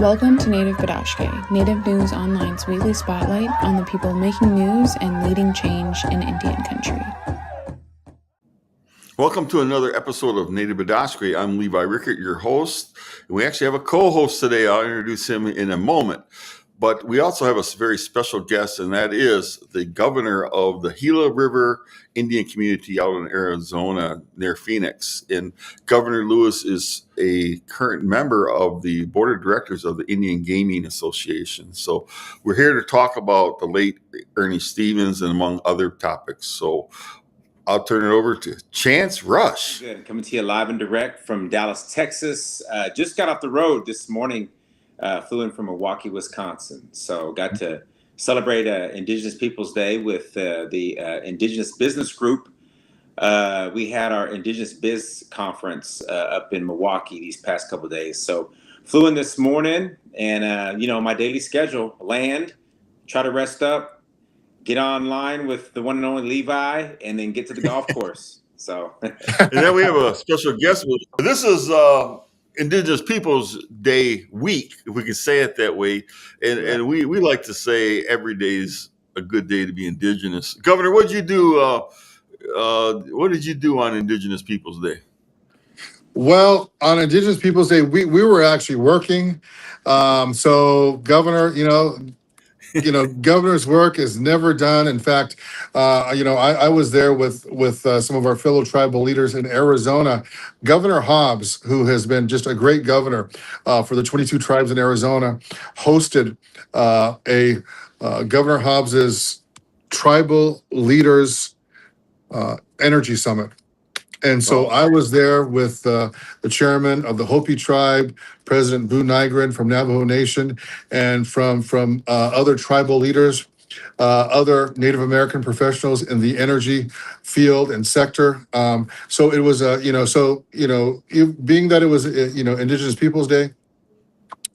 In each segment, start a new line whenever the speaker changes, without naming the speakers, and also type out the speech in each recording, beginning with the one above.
Welcome to Native Bidaské, Native News Online's weekly spotlight on the people making news and leading change in Indian country.
Welcome to another episode of Native Bidaské. I'm Levi Rickert, your host. And we actually have a co-host today. I'll introduce him in a moment. But we also have a very special guest, and that is the governor of the Gila River Indian Community out in Arizona near Phoenix. And Governor Lewis is a current member of the board of directors of the Indian Gaming Association. So we're here to talk about the late Ernie Stevens and among other topics. So I'll turn it over to Chance Rush.
Good. Coming to you live and direct from Dallas, Texas. Just got off the road this morning. Flew in from Milwaukee, Wisconsin. So got to celebrate Indigenous Peoples Day with the Indigenous Business Group. We had our Indigenous Biz Conference up in Milwaukee these past couple of days. So flew in this morning and, my daily schedule, land, try to rest up, get online with the one and only Levi, and then get to the golf course. So,
and then we have a special guest. This is Indigenous Peoples Day week, if we can say it that way. And we like to say every day's a good day to be Indigenous. Governor, what did you do? What did you do on Indigenous Peoples Day?
Well, on Indigenous Peoples Day, we were actually working. So, Governor, governor's work is never done. In fact, I was there with some of our fellow tribal leaders in Arizona. Governor Hobbs, who has been just a great governor for the 22 tribes in Arizona, hosted Governor Hobbs's Tribal Leaders Energy Summit. And so I was there with the chairman of the Hopi tribe, President Boo Nygren from Navajo Nation, and from other tribal leaders, other Native American professionals in the energy field and sector. So it was, being that it was, Indigenous Peoples Day,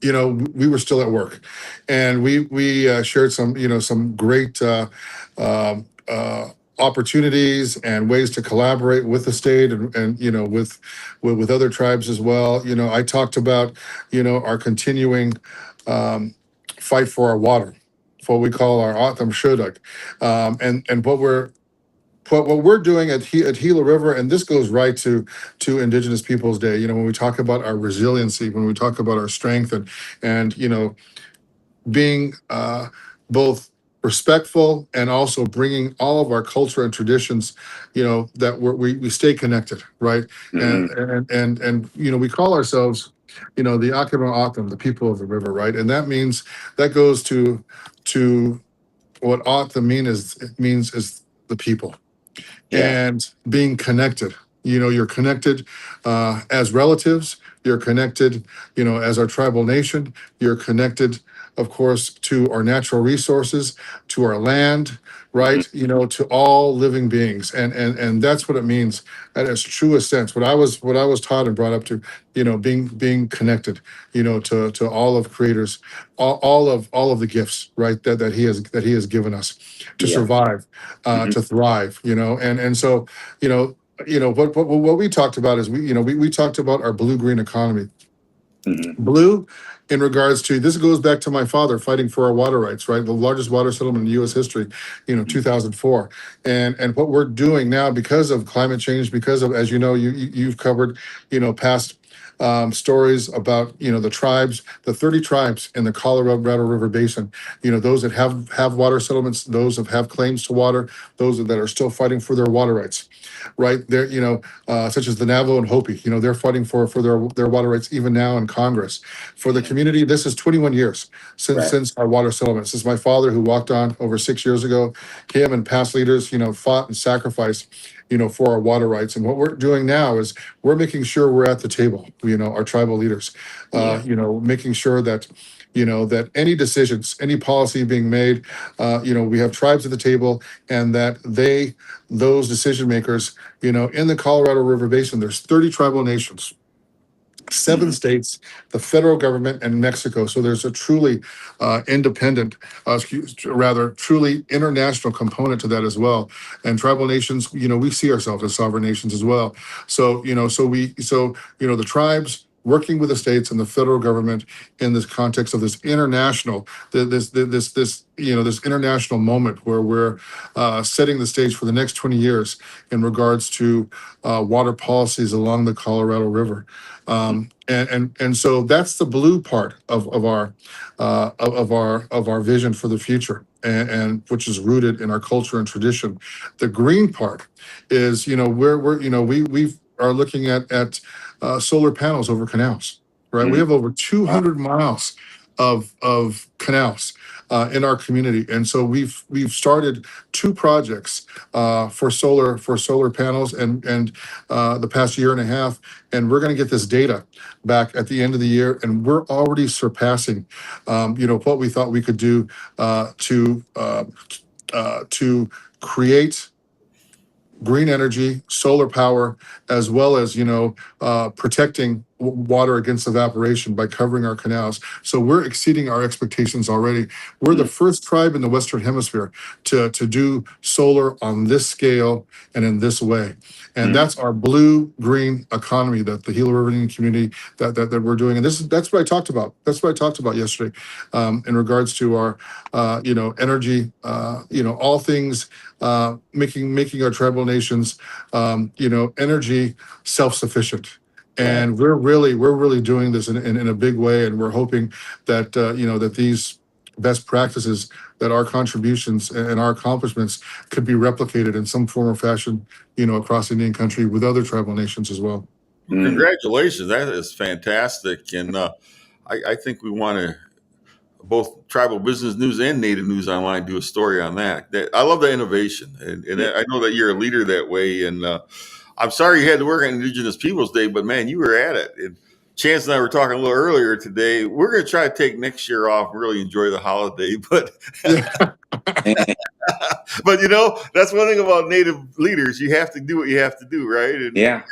we were still at work, and we shared some great opportunities and ways to collaborate with the state and with other tribes as well. I talked about our continuing fight for our water, for what we call our Autumn Shudak, and what we're doing at Gila River, and this goes right to Indigenous Peoples Day. When we talk about our resiliency, when we talk about our strength, and being both respectful and also bringing all of our culture and traditions, that we stay connected, right? Mm-hmm. And we call ourselves, the Akima Autumn, the people of the river, right? And that means that goes to what Autumn means is the people, and being connected. You're connected as relatives. You're connected, as our tribal nation. You're connected, of course, to our natural resources, to our land, right? To all living beings, and that's what it means at its truest sense. What I was taught and brought up to, being connected, to all of Creator's, all of the gifts, right? That He has given us to survive, to thrive, and so what we talked about is we talked about our blue-green economy. Mm-hmm. Blue, in regards to, this goes back to my father fighting for our water rights, right? The largest water settlement in U.S. history, 2004. And what we're doing now, because of climate change, because of, as you've covered, past stories about, the tribes, the 30 tribes in the Colorado River Basin, those that have water settlements, those that have claims to water, those that are still fighting for their water rights, right? They're, such as the Navajo and Hopi, they're fighting for their water rights even now in Congress. For the community, this is 21 years since our water settlement, since my father, who walked on over 6 years ago, him and past leaders, fought and sacrificed, for our water rights. And what we're doing now is we're making sure we're at the table, our tribal leaders, making sure that, that any decisions, any policy being made, we have tribes at the table, and that those decision makers, in the Colorado River Basin, there's 30 tribal nations, 7 states, the federal government, and Mexico. So there's a truly truly international component to that as well. And tribal nations, we see ourselves as sovereign nations as well. So, the tribes working with the states and the federal government in this context of this international, this international moment where we're setting the stage for the next 20 years in regards to water policies along the Colorado River. And so that's the blue part of our vision for the future, and which is rooted in our culture and tradition. The green part is, we are looking at solar panels over canals, right? We have over 200 miles of canals in our community, and so we've started two projects for solar panels, and the past year and a half, and we're going to get this data back at the end of the year, and we're already surpassing, what we thought we could do to create green energy, solar power, as well as protecting water against evaporation by covering our canals. So we're exceeding our expectations already. We're the first tribe in the Western Hemisphere to do solar on this scale and in this way. And that's our blue-green economy that the Gila River Indian Community that we're doing. And that's what I talked about. That's what I talked about yesterday in regards to our energy, all things making our tribal nations energy self-sufficient. And we're really doing this in a big way, and we're hoping that that these best practices, that our contributions and our accomplishments could be replicated in some form or fashion, across Indian country with other tribal nations as well.
Congratulations. That is fantastic. And I think we want to, both Tribal Business News and Native News Online, do a story on that. I love the innovation. And I know that you're a leader that way. And I'm sorry you had to work on Indigenous Peoples Day, but man, you were at it. And Chance and I were talking a little earlier today. We're going to try to take next year off and really enjoy the holiday. But but that's one thing about Native leaders. You have to do what you have to do, right? And,
yeah.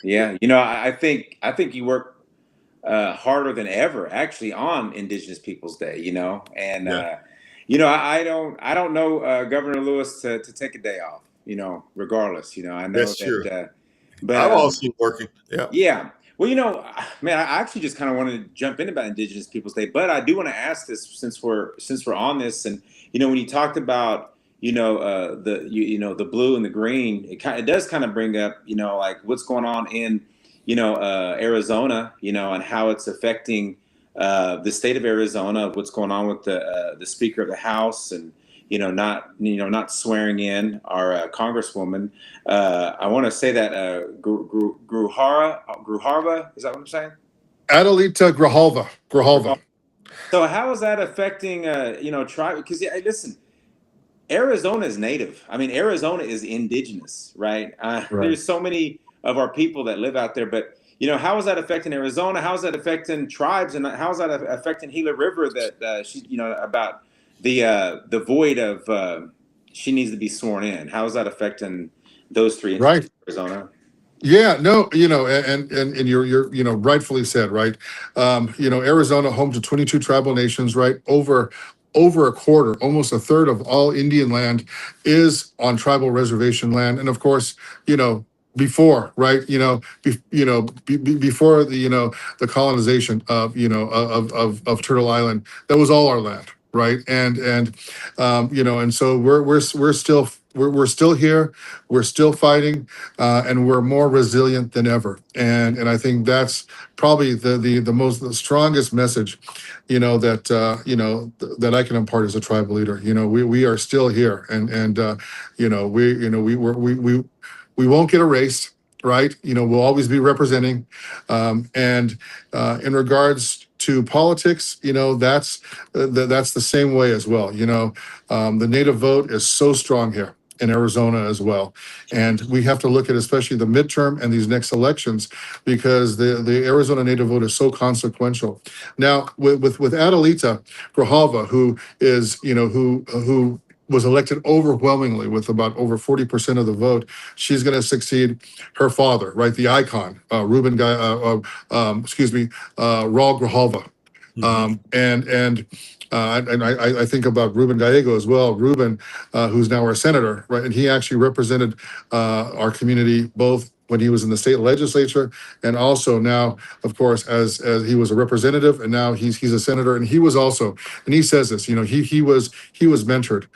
I think you work harder than ever actually on Indigenous Peoples Day. And I don't know Governor Lewis to take a day off. Regardless. I know
that's
that.
True.
But
I'm also working. Yeah.
Yeah. Well, man, I actually just kind of wanted to jump in about Indigenous Peoples Day, but I do want to ask this since we're on this, and when you talked about the blue and the green, it does kind of bring up like what's going on in Arizona, and how it's affecting the state of Arizona, what's going on with the Speaker of the House, and not swearing in our Congresswoman. I want to say that Gruharva, is that what I'm saying?
Adelita Grijalva.
So how is that affecting tribe? Because listen, Arizona is native. I mean, Arizona is indigenous, right? There's so many of our people that live out there, but how is that affecting Arizona? How is that affecting tribes, and how is that affecting Gila River? That she, about the void of she needs to be sworn in. How is that affecting those three in Arizona?
Yeah, no, and you're rightfully said, right? Arizona, home to 22 tribal nations, right? Over a quarter, almost a third of all Indian land is on tribal reservation land, and of course, before, right? Before the colonization of Turtle Island, that was all our land, right? And so we're still here, we're still fighting, and we're more resilient than ever. And I think that's probably the strongest message, that I can impart as a tribal leader. We are still here, and we won't get erased, right? We'll always be representing. And in regards to politics, that's the same way as well. The Native vote is so strong here in Arizona as well. And we have to look at especially the midterm and these next elections, because the Arizona Native vote is so consequential. Now, with Adelita Grijalva, who is, who was elected overwhelmingly with about over 40% of the vote, she's going to succeed her father, right? The icon, Raul Grijalva. And I think about Ruben Gallego as well. Ruben, who's now our senator, right? And he actually represented our community both when he was in the state legislature, and also now, of course, as he was a representative, and now he's a senator, and he was also, and he says this, he was mentored.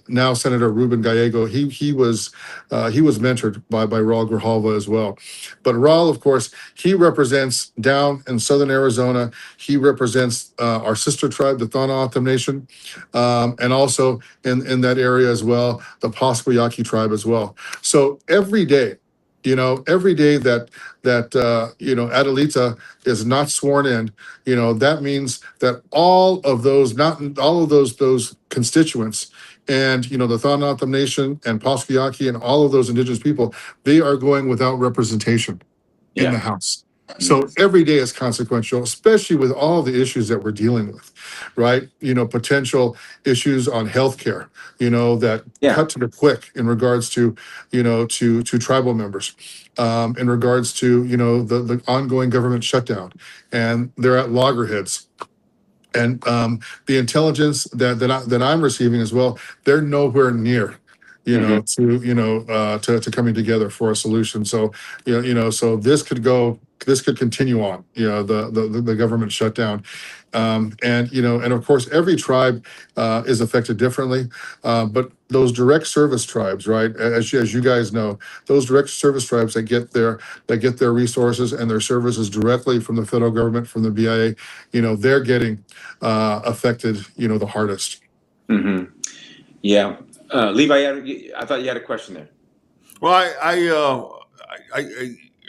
Now Senator Ruben Gallego, he was mentored by Raul Grijalva as well. But Raul, of course, he represents down in southern Arizona. He represents our sister tribe, the Tohono Nation, and also in that area as well, the Pasquayaki tribe as well. So every day that Adelita is not sworn in, that means that all of those, not all of those constituents, and the Tohono Nation and Pasquayaki and all of those indigenous people, they are going without representation in the
Yeah.
House. So every day is consequential, especially with all the issues that we're dealing with, right? Potential issues on healthcare, that
Yeah.
cut to the quick in regards to, to tribal members, in regards to, the ongoing government shutdown, and they're at loggerheads. And the intelligence that I'm receiving as well, they're nowhere near, to coming together for a solution. So so this could continue on, the government shutdown, and of course every tribe is affected differently, but those direct service tribes, right? As you guys know, those direct service tribes that get their resources and their services directly from the federal government, from the BIA, they're getting affected, the hardest.
Hmm. Yeah. Levi, I thought you had a question there.
Well,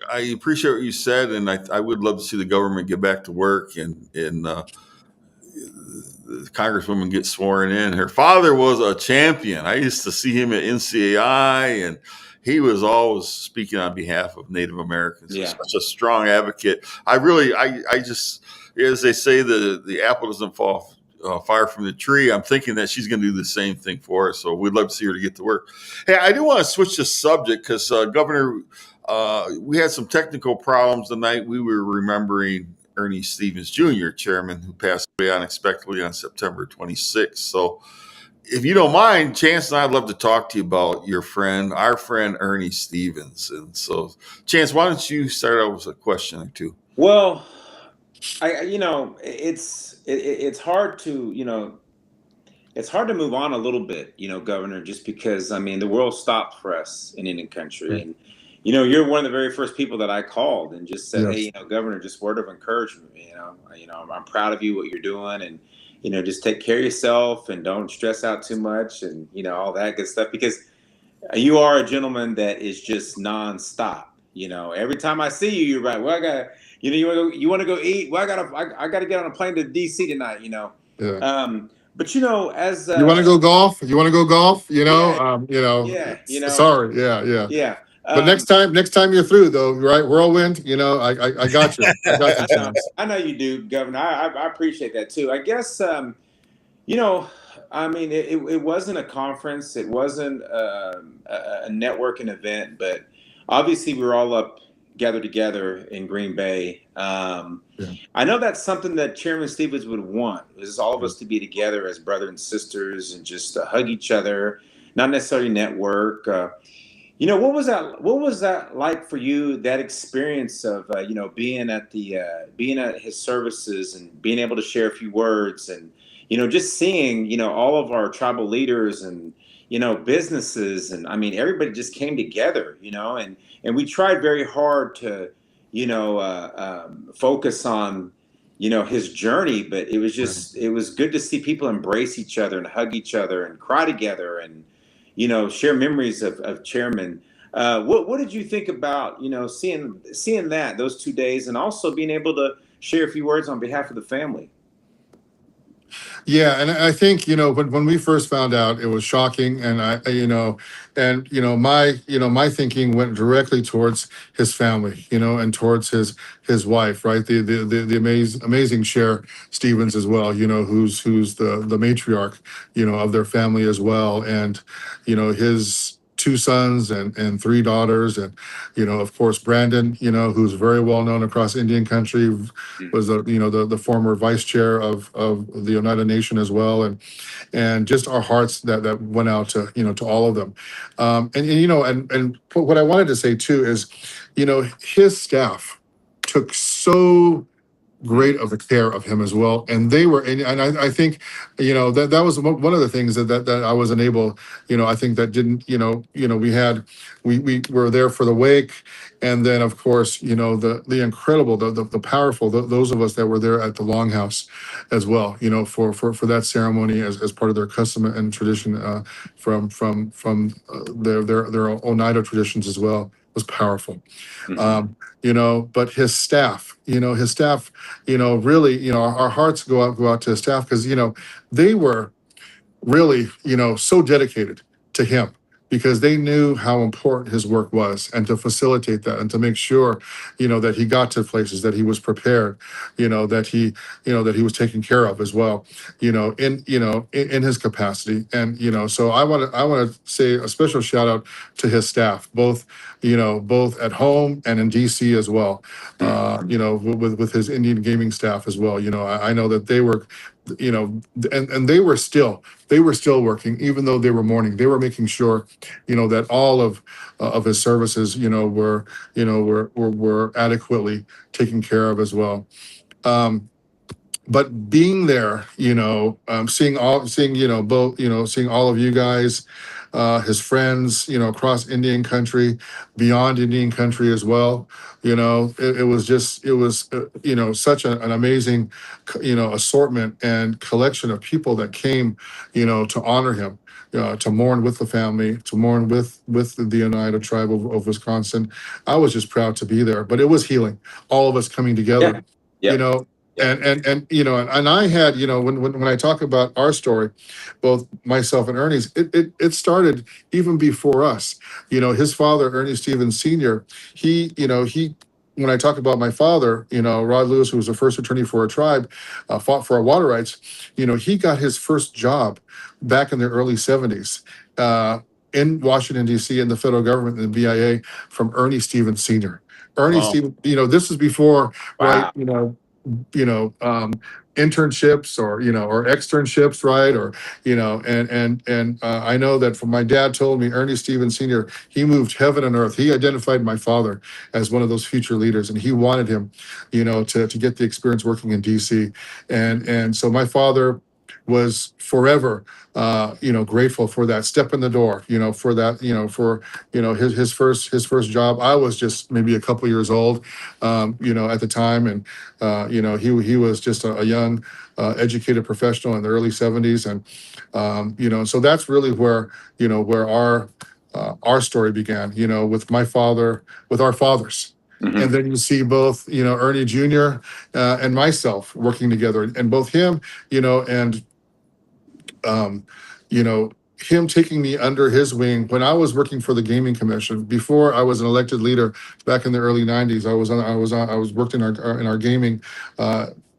I appreciate what you said, and I would love to see the government get back to work, and the Congresswoman get sworn in. Her father was a champion. I used to see him at NCAI, and he was always speaking on behalf of Native Americans.
Yeah.
Such a strong advocate. I just, as they say, the apple doesn't fall far from the tree. I'm thinking that she's going to do the same thing for us. So we'd love to see her to get to work. Hey, I do want to switch the subject because Governor, we had some technical problems tonight. We were remembering Ernie Stevens Jr., chairman, who passed away unexpectedly on September 26th. So if you don't mind, Chance and I'd love to talk to you about our friend Ernie Stevens. And so, Chance, why don't you start out with a question or two?
Well, it's hard to it's hard to move on a little bit, Governor, just because the world stopped for us in Indian country, and you're one of the very first people that I called and just said,
Yes.
hey, Governor, just word of encouragement. I'm proud of you, what you're doing, and just take care of yourself and don't stress out too much, and all that good stuff, because you are a gentleman that is just nonstop. Every time I see you, you're right. Well, I got you want to go eat. Well, I gotta get on a plane to DC tonight.
Yeah.
But as
You want to go golf? You want to go golf?
yeah,
Sorry, yeah.
yeah.
But next time you're through, though, right? Whirlwind, I got you. I got you, Chance.
I know you do, Governor. I appreciate that too. I guess it wasn't a conference. It wasn't a networking event, but obviously we were all gathered together in Green Bay. I know that's something that Chairman Stevens would want, is all of us to be together as brothers and sisters and just hug each other, not necessarily network. What was that like for you? That experience of being at his services and being able to share a few words, and just seeing all of our tribal leaders and businesses, and everybody just came together, and we tried very hard to focus on his journey, but it was good to see people embrace each other and hug each other and cry together and share memories of Chairman. What did you think about seeing that those 2 days, and also being able to share a few words on behalf of the family?
Yeah, and I think when we first found out, it was shocking, and my thinking went directly towards his family, and towards his wife, right? The amazing Cher Stevens as well, who's the matriarch, of their family as well, and his 2 sons and 3 daughters, and of course Brandon, who's very well known across Indian country, was the former vice chair of the Oneida Nation as well, and just our hearts that went out to all of them, and what I wanted to say too is, his staff took so great of a care of him as well, and they were, and I think, that was one of the things that I wasn't able, I think that didn't, we were there for the wake, and then of course, the incredible, the powerful, those of us that were there at the Longhouse as well, for that ceremony as part of their custom and tradition, from their Oneida traditions as well, was powerful. But his staff, really, our hearts go out to his staff, because, they were really, so dedicated to him, because they knew how important his work was, and to facilitate that, and to make sure, that he got to places, that he was prepared, that he was taken care of as well, in his capacity. And, so I want to say a special shout out to his staff, both at home and in DC as well, with his Indian gaming staff as well. I know that they were, and they were still working, even though they were mourning. They were making sure, that all of his services, were adequately taken care of as well. But being there, seeing all of you guys, his friends, across Indian country, beyond Indian country as well. It was such an amazing, assortment and collection of people that came, to honor him, to mourn with the family, to mourn with the Oneida tribe of Wisconsin. I was just proud to be there, but it was healing. All of us coming together,
Yeah.
you know, and I had, when I talk about our story, both myself and Ernie's, it started even before us. His father, Ernie Stevens Jr., he when I talk about my father, Rod Lewis, who was the first attorney for a tribe, fought for our water rights. He got his first job back in the early 70s, in Washington, D.C., in the federal government, and the BIA, from Ernie Stevens Sr. Ernie
Wow.
Stevens, this is before,
Wow.
right, internships or externships, right? Or, and I know that from my dad told me, Ernie Stevens Sr., he moved heaven and earth. He identified my father as one of those future leaders, and he wanted him, to get the experience working in DC. And so my father was forever, grateful for that step in the door, for that, his first job. I was just maybe a couple years old, at the time, and he was just a young, educated professional in the early 70s, and so that's really where our story began, with my father, with our fathers. And then you see both, Ernie Jr. And myself working together, and both him, and him taking me under his wing when I was working for the Gaming Commission. Before I was an elected leader back in the early 90s, I was worked in our gaming,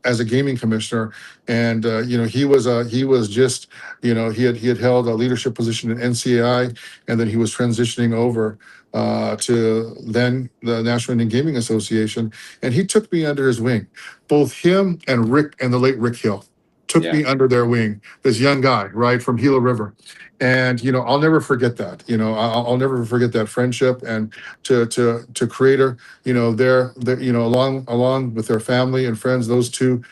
as a gaming commissioner, and he was just, he had held a leadership position in NCAI, and then he was transitioning over to then the National Indian Gaming Association, and he took me under his wing. Both him and the late Rick Hill took me under their wing. This young guy, right, from Gila River. And I'll never forget that. I'll never forget that friendship, and to create their along with their family and friends, those two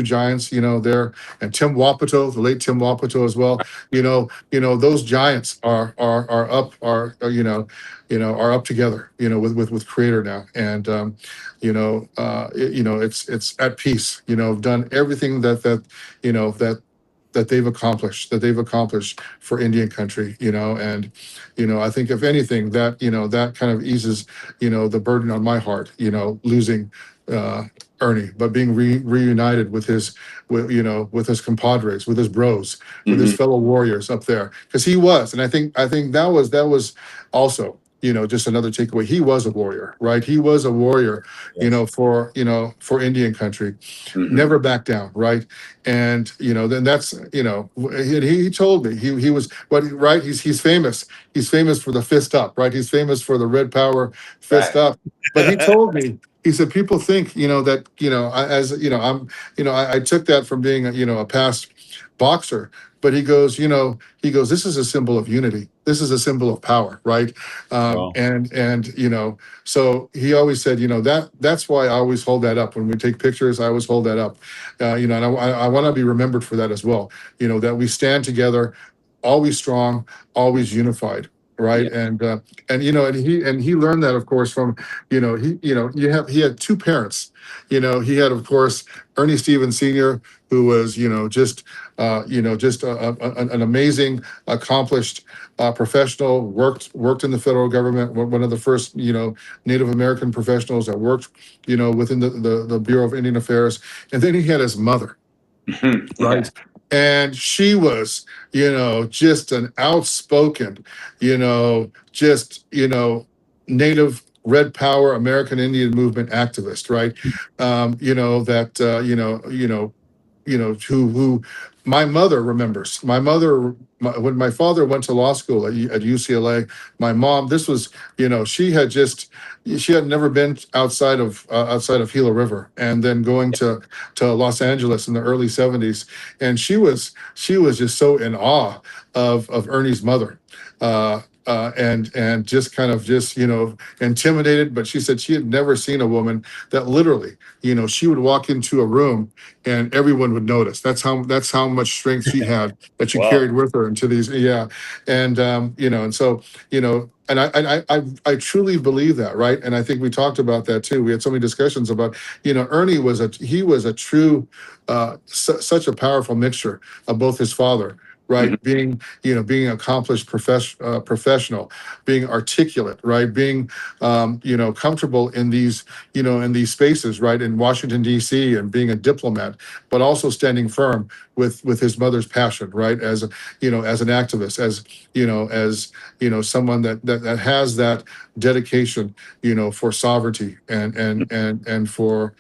giants, there, and Tim Wapato, the late Tim Wapato as well. Those giants are up together, with Creator now, and it's at peace. Done everything that they've accomplished for Indian country, and I think if anything that that kind of eases the burden on my heart, losing Ernie, but being reunited with his compadres, with his bros, with his fellow warriors up there, because he was, and I think that was also just another takeaway. He was a warrior, right? He was a warrior, for Indian country.
Mhm.
Never back down, right? And then that's he told me he was right. He's famous. He's famous for the fist up, right? He's famous for the red power fist
Right.
up. But he told me. He said people think that I took that from being a past boxer, but he goes, this is a symbol of unity. This is a symbol of power, right?
Wow.
And so he always said, that's why I always hold that up when we take pictures. I always hold that up, and I want to be remembered for that as well. That we stand together, always strong, always unified, right?
Yeah.
And he learned that, of course, from he had two parents. He had, of course, Ernie Stevens Jr., who was just an amazing, accomplished professional. Worked in the federal government. One of the first Native American professionals that worked within the Bureau of Indian Affairs. And then he had his mother,
Mhm.
right? And she was, just an outspoken, just, Native Red Power American Indian Movement activist, right? That, who my mother remembers. My mother, when my father went to law school at UCLA, my mom, this was, she had never been outside of Gila River, and then going to Los Angeles in the early '70s, and she was just so in awe of Ernie's mother. And just kind of intimidated, but she said she had never seen a woman that literally, she would walk into a room and everyone would notice. That's how much strength she had that she
Wow.
carried with her into these. Yeah. And so and I truly believe that, right? And I think we talked about that too. We had so many discussions about Ernie was a true such a powerful mixture of both his father,
Mhm.
right, being accomplished professional, being articulate, right, being comfortable in these spaces, right, in Washington D.C., and being a diplomat, but also standing firm with his mother's passion, right, as an activist, as someone that has that dedication, for sovereignty and for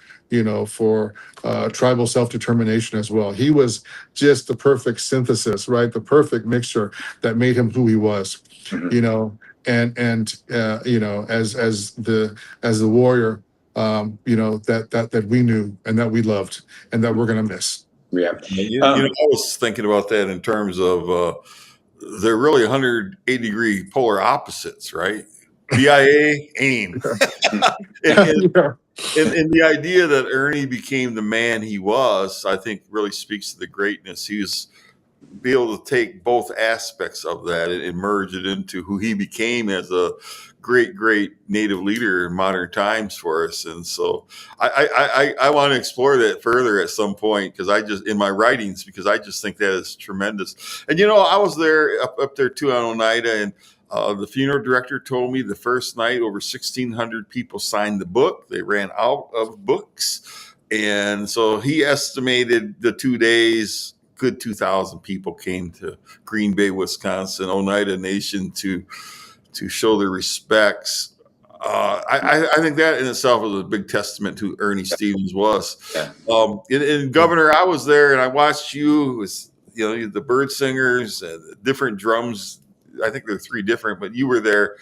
tribal self-determination as well. He was just the perfect synthesis, right? The perfect mixture that made him who he was,
Mhm.
you know, and as the warrior, that we knew and that we loved and that we're gonna miss.
Yeah.
I was thinking about that in terms of they're really 180-degree polar opposites, right? BIA, AIM. and, and,
Yeah.
and the idea that Ernie became the man he was, I think really speaks to the greatness. He was be able to take both aspects of that and merge it into who he became as a great native leader in modern times for us. And so I want to explore that further at some point, because I just in my writings, because I just think that is tremendous. And I was there up there too on Oneida, and the funeral director told me the first night over 1,600 people signed the book. They ran out of books. And so he estimated the 2 days, good 2,000 people came to Green Bay, Wisconsin, Oneida Nation to show their respects. I think that in itself is a big testament to who Ernie Stevens was.
Yeah.
And Governor, I was there and I watched you with the bird singers and different drums. I think there are 3 different, but you were there.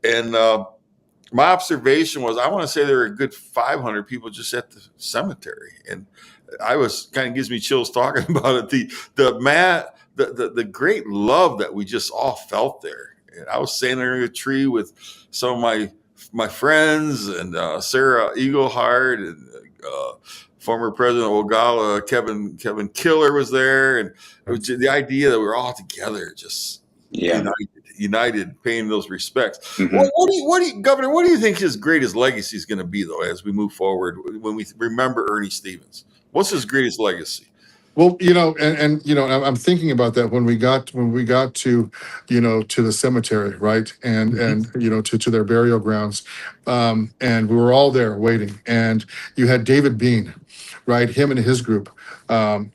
And my observation was, I want to say there were a good 500 people just at the cemetery, and I was kind of gives me chills talking about it. The great love that we just all felt there. And I was standing under a tree with some of my friends, and Sarah Eagleheart, and former President Ogalla, Kevin Killer was there, and it was just the idea that we were all together, just
Yeah.
united, paying those respects.
Mhm.
Governor, what do you think his greatest legacy is going to be, though, as we move forward when we remember Ernie Stevens? What's his greatest legacy?
Well, I'm thinking about that when we got to to the cemetery, right, and to their burial grounds, and we were all there waiting, and you had David Bean, right, him and his group, from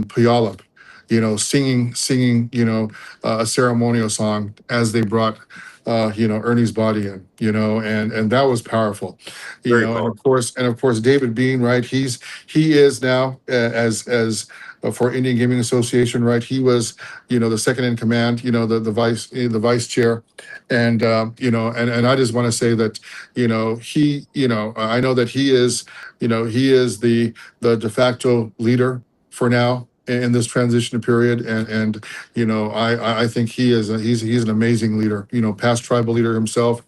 Puyallup, singing, a ceremonial song as they brought, Ernie's body in, and that was powerful,
Very
and
powerful.
of course, David Bean, right? He is now, as for Indian Gaming Association, right? He was, the second in command, the vice chair, and and I just want to say that, I know that he is the de facto leader for now in this transition period, and I think he's an amazing leader, past tribal leader himself,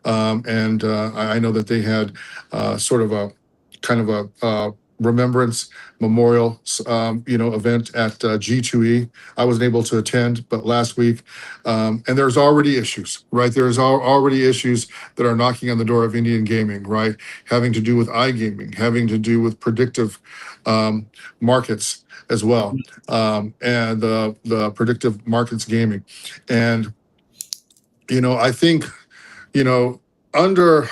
and I know that they had sort of a kind of a remembrance memorial event at G2E. I wasn't able to attend, but last week, and there's already issues, right? There's already issues that are knocking on the door of Indian gaming, right? Having to do with iGaming, having to do with predictive markets as well, and the predictive markets gaming, and I think, under,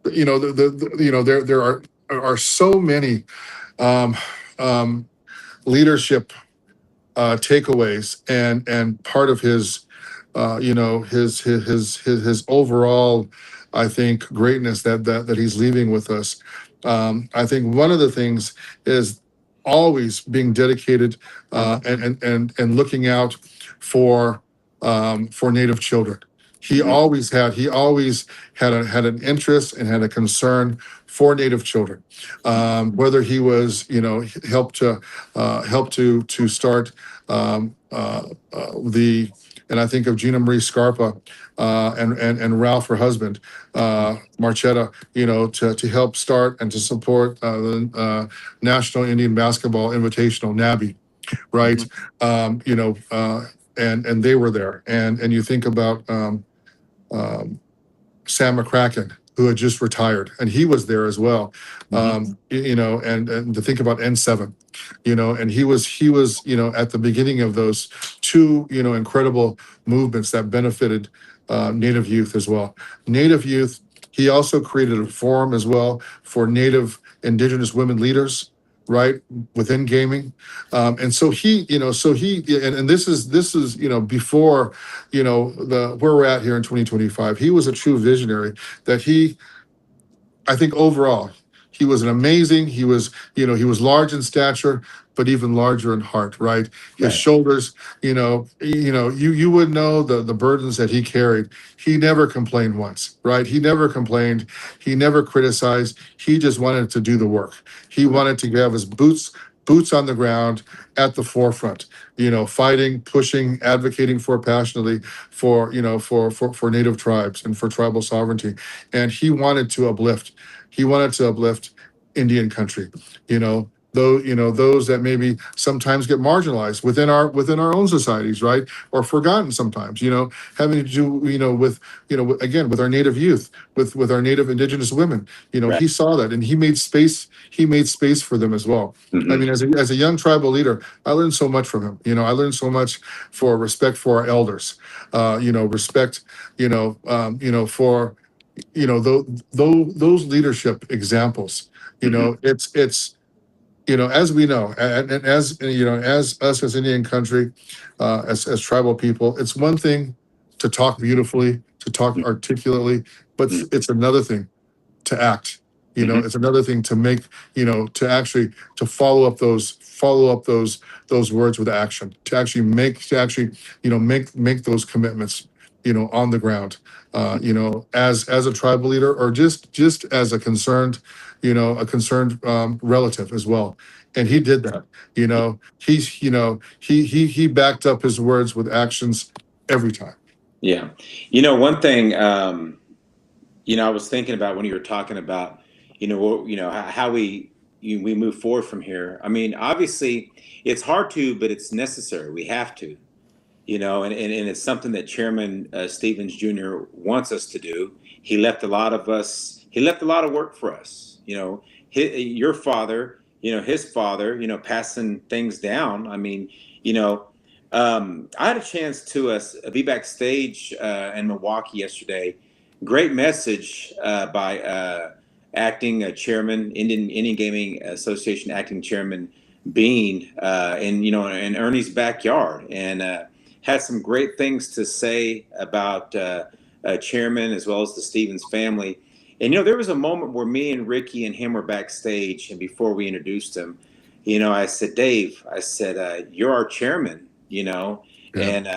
there are so many um, um, leadership takeaways, and part of his, his overall, I think, greatness that he's leaving with us. I think one of the things is always being dedicated, and looking out for Native children.
Mhm.
He always had an interest and had a concern for Native children. Whether he was, helped to start, the, and I think of Gina Marie Scarpa, and Ralph, her husband, Marchetta, to help start and to support the National Indian Basketball Invitational, NABI, right?
Mhm.
And they were there, and you think about, um, Sam McCracken, who had just retired, and he was there as well.
Mhm.
And to think about N7, and he was at the beginning of those two, incredible movements that benefited Native youth as well. Native youth. He also created a forum as well for Native Indigenous women leaders, right, within gaming. And so and this is before, the where we're at here in 2025. He was a true visionary. That he I think overall, he was an amazing. He was large in stature, but even larger in heart. Right, his
Right.
shoulders. You would know the burdens that he carried. He never complained once. Right, he never complained. He never criticized. He just wanted to do the work. He
Right.
wanted to have his boots on the ground at the forefront. Fighting, pushing, advocating for passionately for Native tribes and for tribal sovereignty, and he wanted to uplift Indian country. Those that maybe sometimes get marginalized within our own societies, right, or forgotten sometimes. Having to do, again, with our Native youth, with our Native Indigenous women.
Right.
He saw that, and he made space. He made space for them as well. I
Mhm.
mean, as a young tribal leader, I learned so much from him. I learned so much for respect for our elders. Respect. For those leadership examples.
Mhm.
As we know, and as as us as Indian country, as tribal people, it's one thing to talk beautifully, to talk articulately, but
Mhm.
it's another thing to act.
Mhm.
It's another thing to make, to actually to follow up those words with action, to actually make those commitments, on the ground, as a tribal leader, or just as a concerned relative as well. And he did that. He backed up his words with actions every time.
Yeah. One thing, I was thinking about when you were talking about, how we move forward from here. I mean, obviously, it's hard to, but it's necessary. We have to, and it's something that Chairman Stevens Jr. wants us to do. He left a lot of us. He left a lot of work for us. Your father, his father, passing things down. I mean, I had a chance to be backstage in Milwaukee yesterday. Great message by acting chairman, Indian Gaming Association acting chairman being in Ernie's backyard, and had some great things to say about Chairman as well as the Stevens family. And there was a moment where me and Ricky and him were backstage, and before we introduced him, I said, Dave, I said, you're our chairman,
Yeah.
and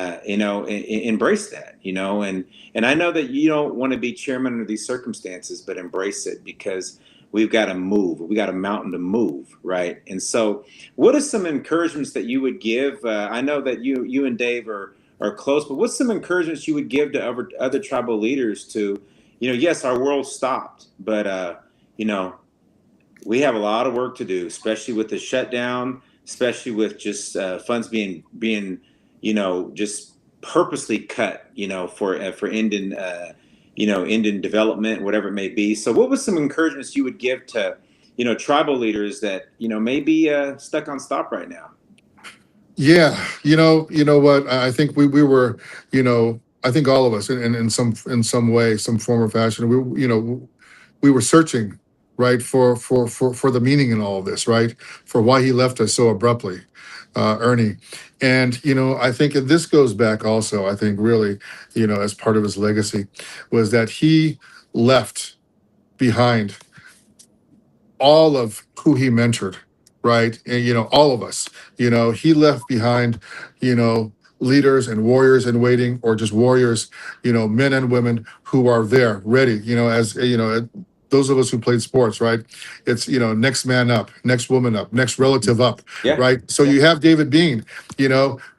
embrace that, and I know that you don't want to be chairman under these circumstances, but embrace it, because we've got to move. We got a mountain to move, right? And so, what are some encouragements that you would give? I know that you and Dave are close, but what's some encouragements you would give to other tribal leaders to, yes, our world stopped, but we have a lot of work to do, especially with the shutdown, especially with just funds being just purposely cut, for Indian Indian development, whatever it may be. So what was some encouragements you would give to, tribal leaders that, may be stuck on stop right now?
Yeah, you know what? I think we were, I think all of us in some way, some form or fashion, we were searching, right, for the meaning in all of this, right, for why he left us so abruptly, Ernie. And I think this goes back also. I think really, as part of his legacy, was that he left behind all of who he mentored, right? And, all of us, he left behind, leaders and warriors in waiting, or just warriors, men and women who are there ready, as, those of us who played sports, right? It's, next man up, next woman up, next relative up,
Yeah.
right? So you have David Bean,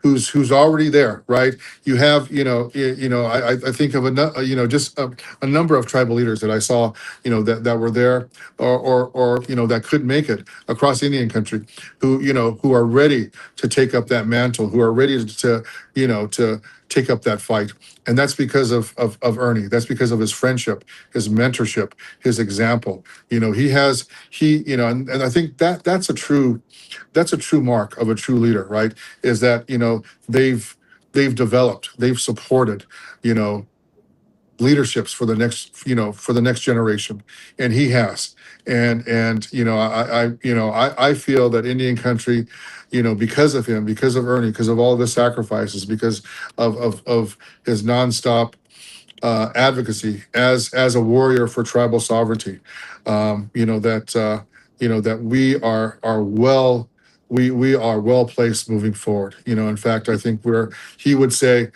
who's already there, right? You have, I think of just a number of tribal leaders that I saw, that were there, or that could make it across Indian country, who are ready to take up that mantle, who are ready to take up that fight. And that's because of Ernie. That's because of his friendship, his mentorship, his example. And I think that's a true mark of a true leader, right? Is that, they've developed, they've supported, leaderships for the next generation, and he has. I feel that Indian country, because of him, because of Ernie, because of all the sacrifices, because of his nonstop advocacy as a warrior for tribal sovereignty, that we are well placed moving forward. In fact, I think he would say,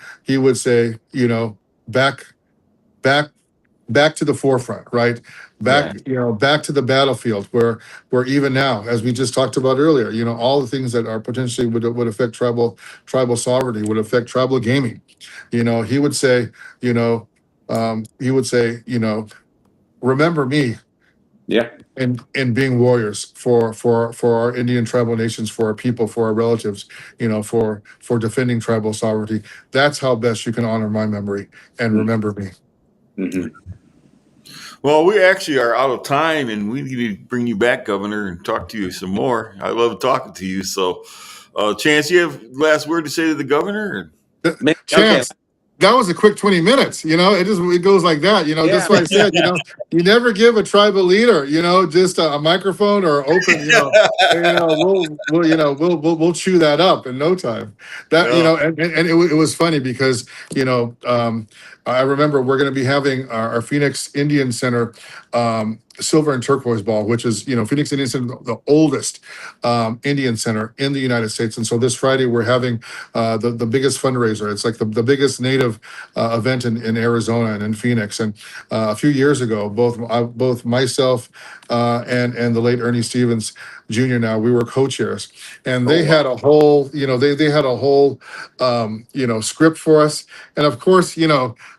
back back back to the forefront, right? Back, back to the battlefield, where even now, as we just talked about earlier, all the things that are potentially would affect tribal sovereignty, would affect tribal gaming. He would say, he would say, remember me.
Yeah.
And being warriors for our Indian tribal nations, for our people, for our relatives, for defending tribal sovereignty. That's how best you can honor my memory and remember me.
Mm-hmm.
Well, we actually are out of time, and we need to bring you back, Governor, and talk to you some more. I love talking to you. So, Chance, you have last word to say to the governor?
Chance, that was a quick 20 minutes. It goes like that. That's why I said, you never give a tribal leader, just a microphone or open, we'll chew that up in no time. And it was funny because, I remember we're going to be having our Phoenix Indian Center Silver and Turquoise Ball, which is, Phoenix Indian Center, the oldest Indian Center in the United States. And so this Friday we're having the biggest fundraiser. It's like the biggest Native event in Arizona and in Phoenix. And a few years ago, both myself and the late Ernie Stevens Jr. Now we were co-chairs, and they had a whole, they had a whole, script for us. And of course,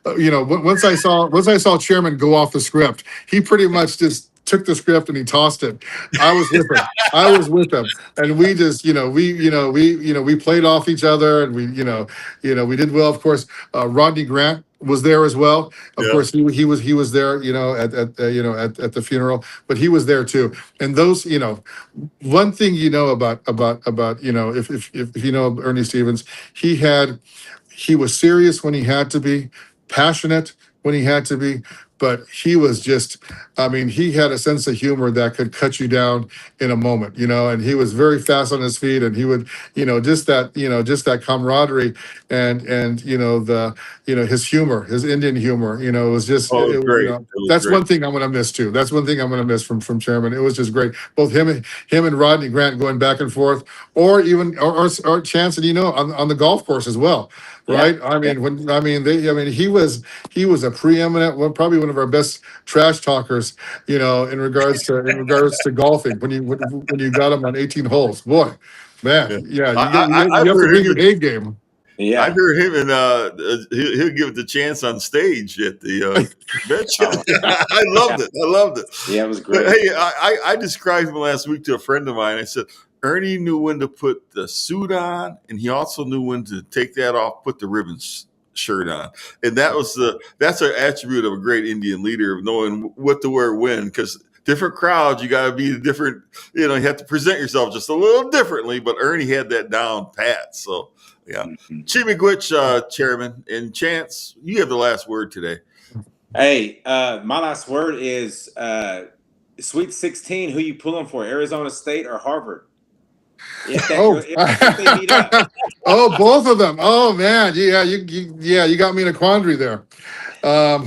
once I saw Chairman go off the script, he pretty much just took the script and he tossed it. I was with him, and we just, we played off each other, and we did well. Of course, Rodney Grant was there as well. Of course, he was there, at the funeral, but he was there too. And those, one thing about if you know Ernie Stevens, he was serious when he had to be, passionate when he had to be, but he was just, I mean, he had a sense of humor that could cut you down in a moment, and he was very fast on his feet, and he would, just that camaraderie and his humor, his Indian humor, it was just,
Oh, it was great. It was
that's
great.
one thing I'm going to miss too. That's one thing I'm going to miss from Chairman. It was just great. Both him and Rodney Grant going back and forth, or even or Chance and on the golf course as well, right?
Yeah.
I mean, he was a preeminent, probably one of our best trash talkers, in regards to golfing. When you got him on 18 holes, boy, man,
Yeah.
you
I've
have to
heard
bring your
him.
A game.
Yeah.
I heard him, and he'll give it the chance on stage at the convention. I loved it. I loved it.
Yeah, it was
But
great.
hey, I described him last week to a friend of mine. I said Ernie knew when to put the suit on, and he also knew when to take that off, put the ribbons shirt on, and that's an attribute of a great Indian leader, of knowing what to wear when, because different crowds, you got to be different. You have to present yourself just a little differently. But Ernie had that down pat. So yeah, Chimigwich, Chairman, and Chance, you have the last word today.
Hey, my last word is Sweet 16. Who you pulling for, Arizona State or Harvard? If they meet up.
Oh, both of them. Oh man, you got me in a quandary there. I'll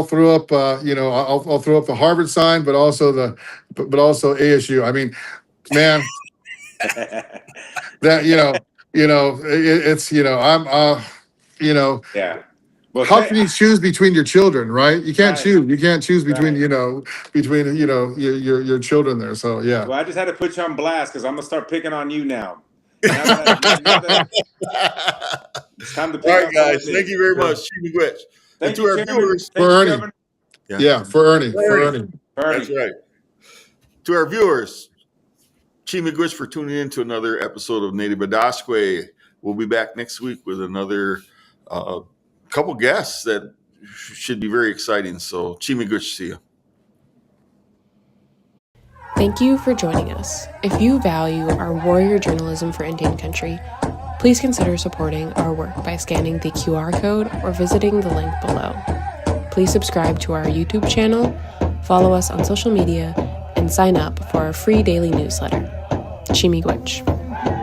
throw up, I'll throw up the Harvard sign, but also ASU. I mean, man, that it's
Yeah. Well,
how can you choose between your children, right? You can't
Right.
choose. You can't choose between
Right.
your children there. So yeah.
Well, I just had to put you on blast because I'm gonna start picking on you now. Now that it's time to pick
All
on
right, guys.
someone
Thank
new.
you very much, Chimigwich. And
Thank
to
you,
our
Chairman.
viewers,
Thank
For
you,
Ernie.
Chairman.
Yeah, for Ernie.
Ernie.
That's to our viewers, Chimigwich, for tuning in to another episode of Native Bidaské. We'll be back next week with another couple guests that should be very exciting. So, Chimigwich, see you.
Thank you for joining us. If you value our warrior journalism for Indian country, please consider supporting our work by scanning the QR code or visiting the link below. Please subscribe to our YouTube channel, follow us on social media, and sign up for our free daily newsletter. Chimigwich.